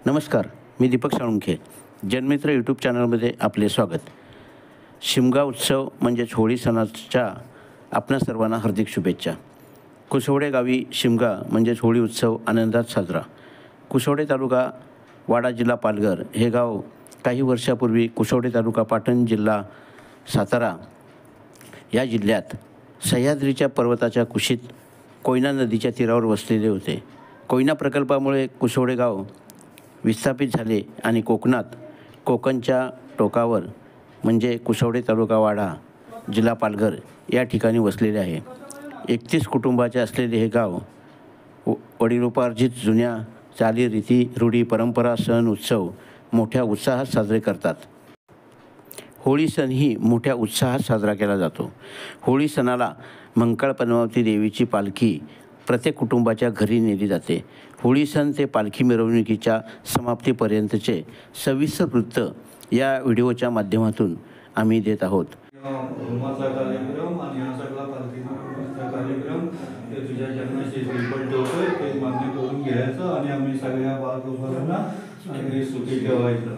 नमस्कार, मी दीपक साळुंखे. जनमित्र यूट्यूब चॅनलमध्ये आपले स्वागत. शिमगा उत्सव म्हणजेच होळी सणाच्या आपणा सर्वांना हार्दिक शुभेच्छा. कुसवडे गावी शिमगा म्हणजेच होळी उत्सव आनंदात साजरा. कुसवडे तालुका वाडा जिल्हा पालघर हे गाव काही वर्षापूर्वी कुसवडे तालुका पाटण जिल्हा सातारा या जिल्ह्यात सह्याद्रीच्या पर्वताच्या कुशीत कोयना नदीच्या तीरावर वसलेले होते. कोयना प्रकल्पामुळे कुसवडे गाव विस्थापित झाले आणि कोकणच्या टोकावर म्हणजे कुसवडे तालुका वाडा जिल्हा पालघर या ठिकाणी वसलेले आहे. 31 कुटुंबाचे असलेले हे गाव वडिलोपार्जित जुन्या चालीरीती, रूढी, परंपरा, सण, उत्सव मोठ्या उत्साहात साजरे करतात. होळी सणही मोठ्या उत्साहात साजरा केला जातो. होळी सणाला मंकाळ पद्मावती देवीची पालखी प्रत्येक कुटुंबाच्या घरी नेली जाते. होळी सण ते पालखी मिरवणुकीच्या समाप्तीपर्यंतचे सविस्तर वृत्त या व्हिडिओच्या माध्यमातून आम्ही देत आहोत. होमाचा कार्यक्रम आणि हा सगळा पालखीचा कार्यक्रम ते तुझ्या जन्माशी रिपोर्ट ठेवतोय ते मान्य करून घ्यायचं आणि आम्ही सगळ्या बालगोपालांना सगळे सुखी ठेवायचं.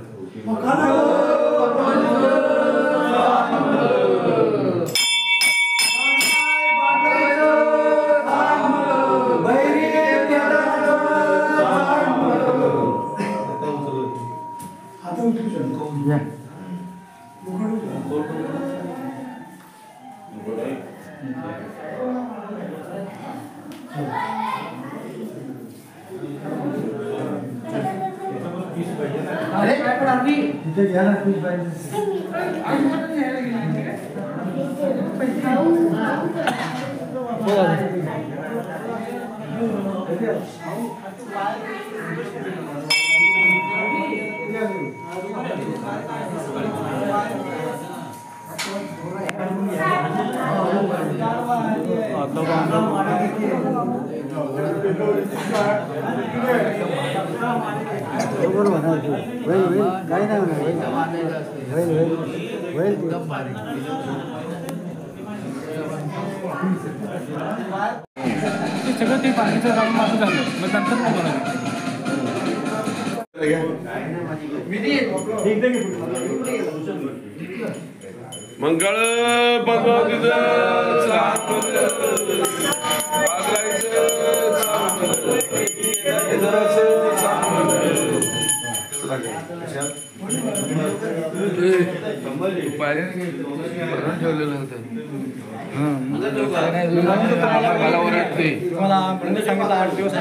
सगळं ते पाणीचं काम माझं झालं मग नंतर मंगळ ठेवलेलं होतं. मला ओरडते मला म्हणजे सांगितलं 8 दिवस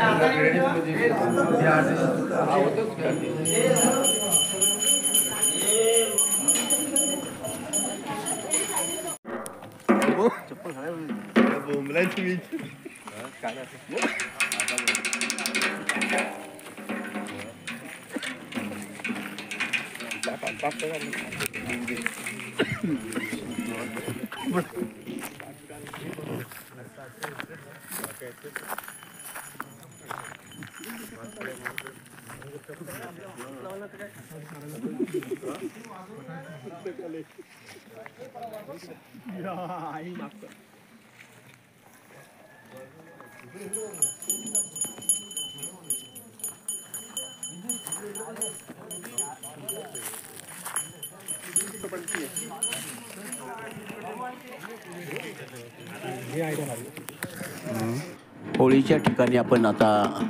होळीच्या ठिकाणी आपण आता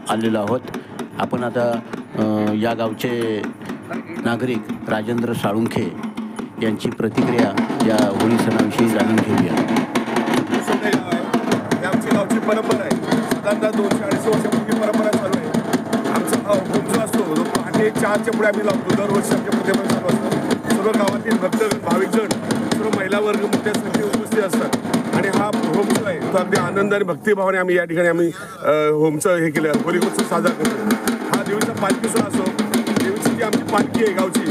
आलेलो आहोत. आपण आता या गावचे नागरिक राजेंद्र साळुंखे यांची प्रतिक्रिया या होळी सणाविषयी जाणून घेऊया. आमची गावची परंपरा आहे. साधारणतः 200-250 वर्षापूर्वी परंपरा चालू आहे. आमचा हा होम असतो तो पहाटे 4च्या पुढे आम्ही लावतो. दरवर्षी आमच्या पुढे चालू असतो. सर्व गावातील भक्त भाविकजण, सर्व महिला वर्ग मोठ्या संख्येने उपस्थित असतात आणि हा होम जो आहे तो अगदी आनंद आणि भक्तिभावाने आम्ही या ठिकाणी होमचं हे केलं, होळी उत्सव साजरा करतो. हा देवीचा पालखी सोहळा असो. देवीची जी आमची पालखी आहे गावची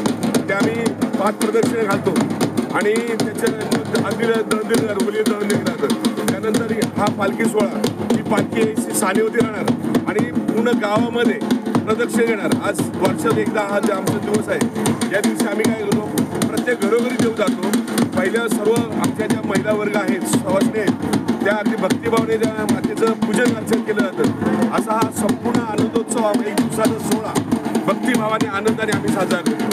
ते आम्ही 5 प्रदक्षिणे घालतो आणि त्याच्या अगदी होली दळून जातं. त्यानंतर हा पालखी सोहळा ही पालखी सानेवती राहणार आणि पूर्ण गावामध्ये प्रदक्षिणे घेणार. आज वर्षात एकदा हा आमचा दिवस आहे. या दिवशी आम्ही काय करतो, प्रत्येक घरोघरी देऊ जातो. पहिल्या सर्व आमच्या ज्या महिला वर्ग आहेत, सवासणी आहेत, त्या अगदी भक्तिभावाने त्या मातेचं पूजन अर्चन केलं जातं. असा हा संपूर्ण आनंदोत्सव एक दिवसाचा सोहळा भक्ती भक्तिभावाने आनंदाने आम्ही साजरा करतो.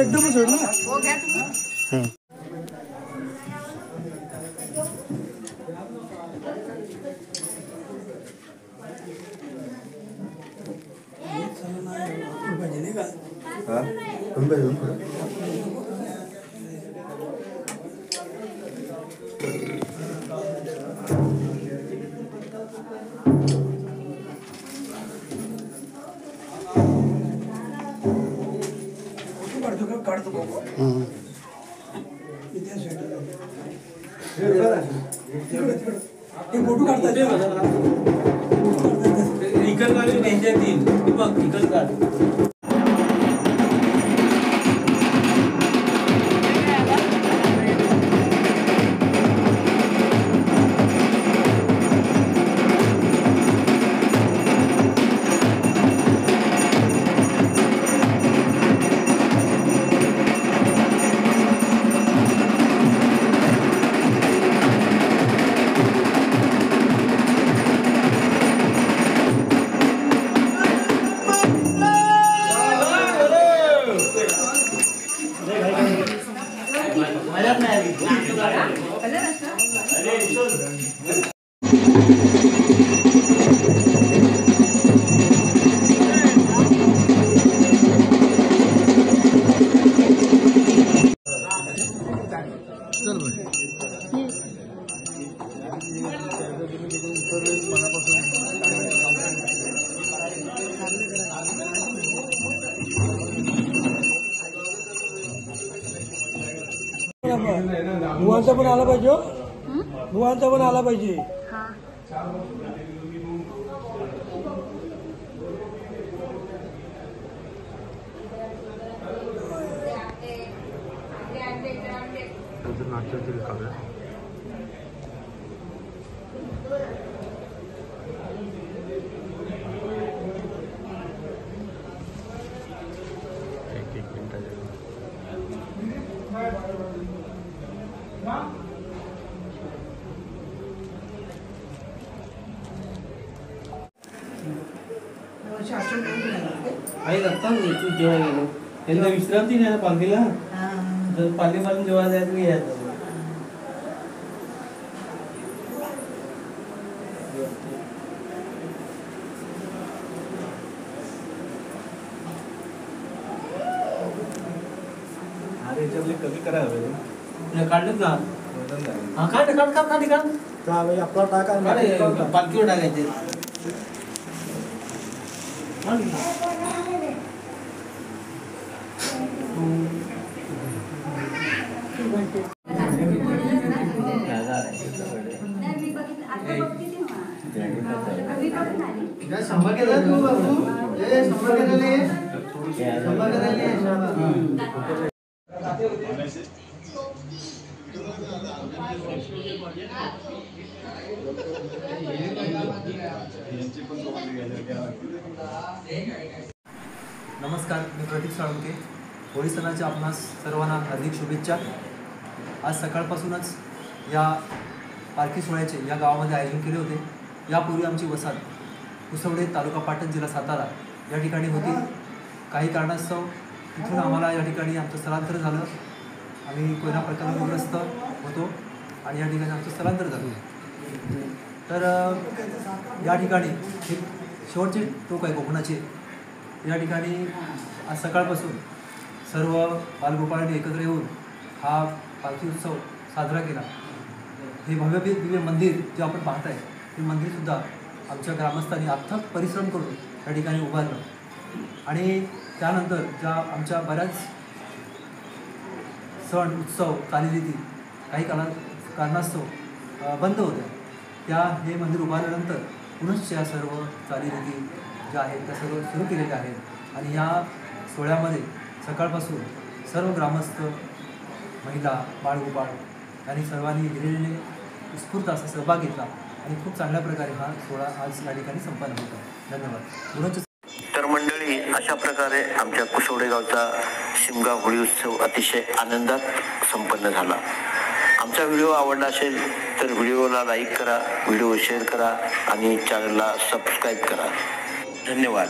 एकदमच होईल ना. फोटो काढतात इकडे गाडी त्यांच्यातील बघ इकडे काढ. नुवांचा पण आला पाहिजे. नुवांचा पण आला पाहिजे. आई लागतात तू जेव्हा गेलो त्यांना विश्रांती नाही ना पालखीला. तर पालखीपासून जेव्हा जायचं की यायचं. अरे याच्यातले कमी करायला पाहिजे. काढलेत ना. हा काढ काढ काढ काढ काढ आपला टाका पालखीवर टाकायचे. नमस्कार, मी प्रतीक साळुंके. होळी सणाच्या आपणास सर्वांना हार्दिक शुभेच्छा. आज सकाळपासूनच या पालखी सोहळ्याचे या गावामध्ये आयोजन केले होते. यापूर्वी आमची वसाहत कुसवडे, तालुका पाटण, जिल्हा सातारा या ठिकाणी होती. काही कारणास्तव तिथून आम्हाला या ठिकाणी आमचं स्थलांतर झालं. आम्ही कोयना प्रकल्पग्रस्त होतो आणि या ठिकाणी आमचं स्थलांतर झालं. तर या ठिकाणी एक शेवटचे टोक आहे कोकणाचे. या ठिकाणी आज सकाळपासून सर्व बालगोपाळांनी एकत्र येऊन हा पालखी उत्सव साजरा केला. हे भव्य दिव्य मंदिर जे आपण पाहताय ते मंदिरसुद्धा आमच्या ग्रामस्थांनी अथक परिश्रम करून या ठिकाणी उभारलं. आणि त्यानंतर ज्या आमच्या बऱ्याच सण उत्सव चालीरीती काही कारणास्तव बंद होत्या, त्या हे मंदिर उभारल्यानंतर पुनश्च या सर्व चालीरीती ज्या आहेत त्या सर्व सुरू केलेल्या आहेत. आणि या सोहळ्यामध्ये सकाळपासून सर्व ग्रामस्थ, महिला, बाळगोपाळ यांनी सर्वांनी हिरिरीने उत्स्फूर्त असा सहभाग घेतला आणि खूप चांगल्या प्रकारे हा सोहळा आज या ठिकाणी संपन्न होता. धन्यवाद. तर मंडळी, अशा प्रकारे आमच्या कुसवडे गावचा शिमगा होळी उत्सव अतिशय आनंदात संपन्न झाला. आमचा व्हिडिओ आवडला असेल तर व्हिडिओला लाईक करा, व्हिडिओ शेअर करा आणि चॅनलला सबस्क्राईब करा. धन्यवाद.